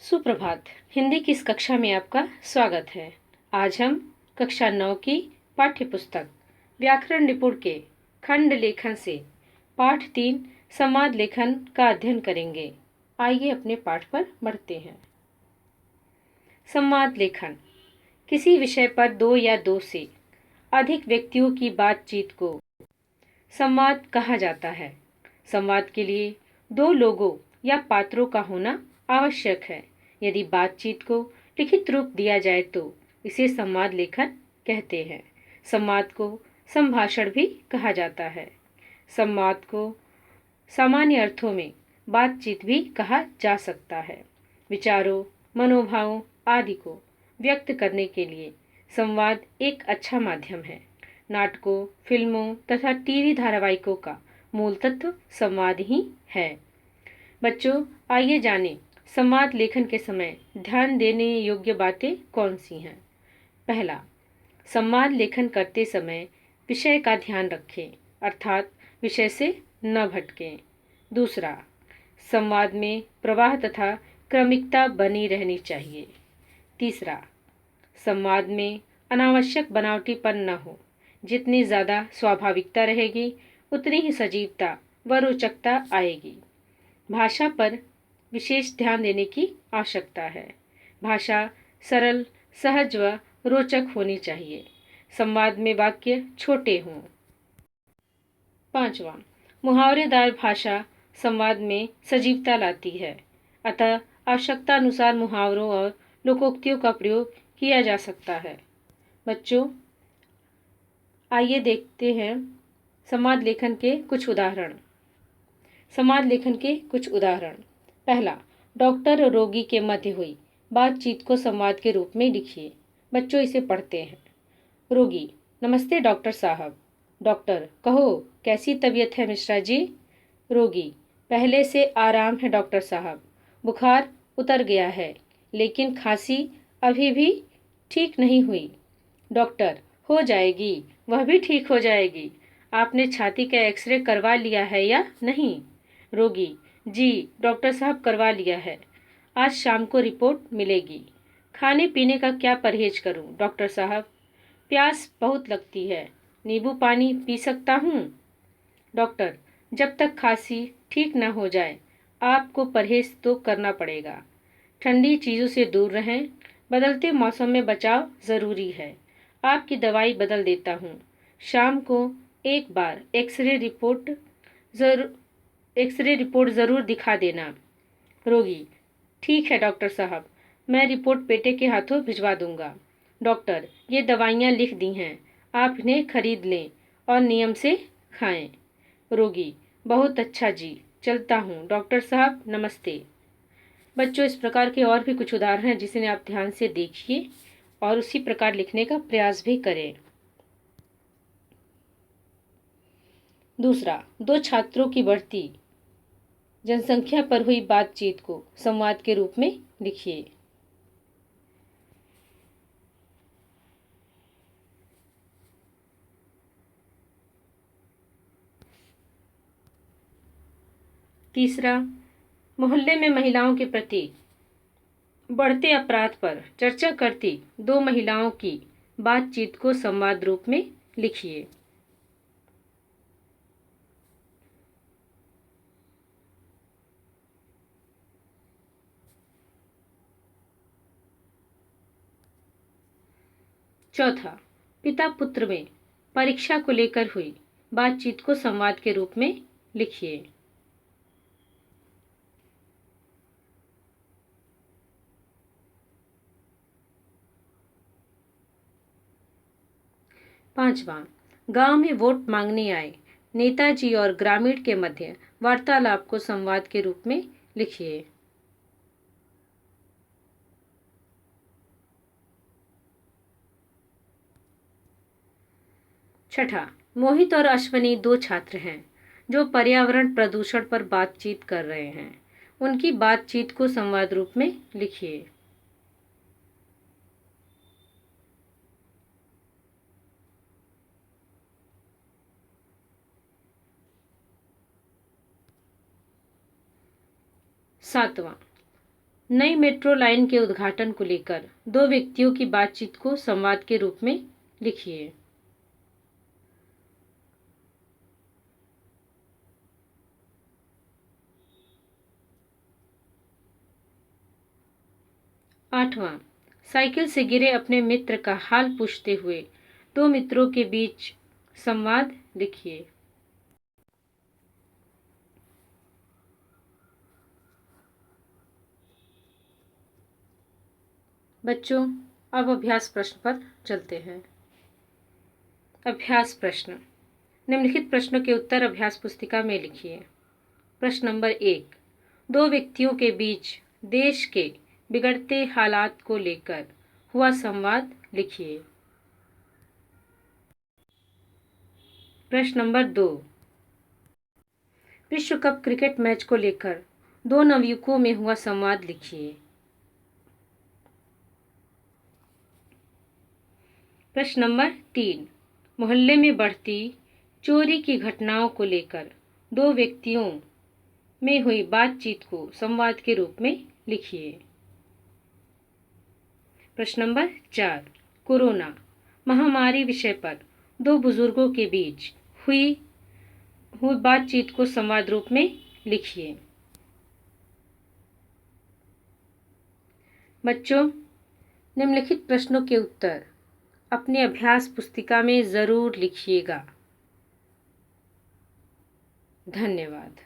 सुप्रभात। हिंदी की इस कक्षा में आपका स्वागत है। आज हम कक्षा 9 की पाठ्य पुस्तक व्याकरण निपुण के खंड लेखन से पाठ 3 संवाद लेखन का अध्ययन करेंगे। आइए अपने पाठ पर बढ़ते हैं। संवाद लेखन किसी विषय पर दो या दो से अधिक व्यक्तियों की बातचीत को संवाद कहा जाता है। संवाद के लिए दो लोगों या पात्रों का होना आवश्यक है। यदि बातचीत को लिखित रूप दिया जाए तो इसे संवाद लेखन कहते हैं। संवाद को संभाषण भी कहा जाता है। संवाद को सामान्य अर्थों में बातचीत भी कहा जा सकता है। विचारों, मनोभावों आदि को व्यक्त करने के लिए संवाद एक अच्छा माध्यम है। नाटकों, फिल्मों तथा टीवी धारावाहिकों का मूल तत्व संवाद ही है। बच्चों, आइए जानें संवाद लेखन के समय ध्यान देने योग्य बातें कौन सी हैं। पहला, संवाद लेखन करते समय विषय का ध्यान रखें, अर्थात विषय से न भटकें। दूसरा, संवाद में प्रवाह तथा क्रमिकता बनी रहनी चाहिए। तीसरा, संवाद में अनावश्यक बनावटीपन न हो। जितनी ज़्यादा स्वाभाविकता रहेगी उतनी ही सजीवता व रोचकता आएगी। भाषा पर विशेष ध्यान देने की आवश्यकता है। भाषा सरल, सहज व रोचक होनी चाहिए। संवाद में वाक्य छोटे हों। पांचवा, मुहावरेदार भाषा संवाद में सजीवता लाती है, अतः आवश्यकता अनुसार मुहावरों और लोकोक्तियों का प्रयोग किया जा सकता है। बच्चों, आइए देखते हैं संवाद लेखन के कुछ उदाहरण। संवाद लेखन के कुछ उदाहरण। पहला, डॉक्टर और रोगी के मध्य हुई बातचीत को संवाद के रूप में लिखिए। बच्चों, इसे पढ़ते हैं। रोगी: नमस्ते डॉक्टर साहब। डॉक्टर: कहो, कैसी तबीयत है मिश्रा जी? रोगी: पहले से आराम है डॉक्टर साहब। बुखार उतर गया है, लेकिन खांसी अभी भी ठीक नहीं हुई। डॉक्टर: हो जाएगी, वह भी ठीक हो जाएगी। आपने छाती का एक्सरे करवा लिया है या नहीं? रोगी: जी डॉक्टर साहब, करवा लिया है। आज शाम को रिपोर्ट मिलेगी। खाने पीने का क्या परहेज करूं डॉक्टर साहब? प्यास बहुत लगती है, नींबू पानी पी सकता हूँ? डॉक्टर: जब तक खांसी ठीक न हो जाए आपको परहेज तो करना पड़ेगा। ठंडी चीज़ों से दूर रहें। बदलते मौसम में बचाव ज़रूरी है। आपकी दवाई बदल देता हूँ। शाम को एक बार एक्सरे रिपोर्ट ज़रूर दिखा देना। रोगी: ठीक है डॉक्टर साहब, मैं रिपोर्ट बेटे के हाथों भिजवा दूंगा। डॉक्टर: ये दवाइयाँ लिख दी हैं, आप इन्हें खरीद लें और नियम से खाएं। रोगी: बहुत अच्छा जी, चलता हूँ डॉक्टर साहब, नमस्ते। बच्चों, इस प्रकार के और भी कुछ उदाहरण हैं जिसे आप ध्यान से देखिए और उसी प्रकार लिखने का प्रयास भी करें। दूसरा, दो छात्रों की बढ़ती जनसंख्या पर हुई बातचीत को संवाद के रूप में लिखिए। तीसरा, मोहल्ले में महिलाओं के प्रति बढ़ते अपराध पर चर्चा करती दो महिलाओं की बातचीत को संवाद रूप में लिखिए। चौथा, पिता पुत्र में परीक्षा को लेकर हुई बातचीत को संवाद के रूप में लिखिए। पांचवा, गांव में वोट मांगने आए नेताजी और ग्रामीण के मध्य वार्तालाप को संवाद के रूप में लिखिए। छठा, मोहित और अश्वनी दो छात्र हैं जो पर्यावरण प्रदूषण पर बातचीत कर रहे हैं। उनकी बातचीत को संवाद रूप में लिखिए। सातवां, नई मेट्रो लाइन के उद्घाटन को लेकर दो व्यक्तियों की बातचीत को संवाद के रूप में लिखिए। 8वां, साइकिल से गिरे अपने मित्र का हाल पूछते हुए दो मित्रों के बीच संवाद लिखिए। बच्चों, अब अभ्यास प्रश्न पर चलते हैं। अभ्यास प्रश्न। निम्नलिखित प्रश्नों के उत्तर अभ्यास पुस्तिका में लिखिए। प्रश्न नंबर 1, दो व्यक्तियों के बीच देश के बिगड़ते हालात को लेकर हुआ संवाद लिखिए। प्रश्न नंबर 2, विश्व कप क्रिकेट मैच को लेकर दो नवयुवकों में हुआ संवाद लिखिए। प्रश्न नंबर 3, मोहल्ले में बढ़ती चोरी की घटनाओं को लेकर दो व्यक्तियों में हुई बातचीत को संवाद के रूप में लिखिए। प्रश्न नंबर 4, कोरोना महामारी विषय पर दो बुजुर्गों के बीच हुई बातचीत को संवाद रूप में लिखिए। बच्चों, निम्नलिखित प्रश्नों के उत्तर अपने अभ्यास पुस्तिका में जरूर लिखिएगा। धन्यवाद।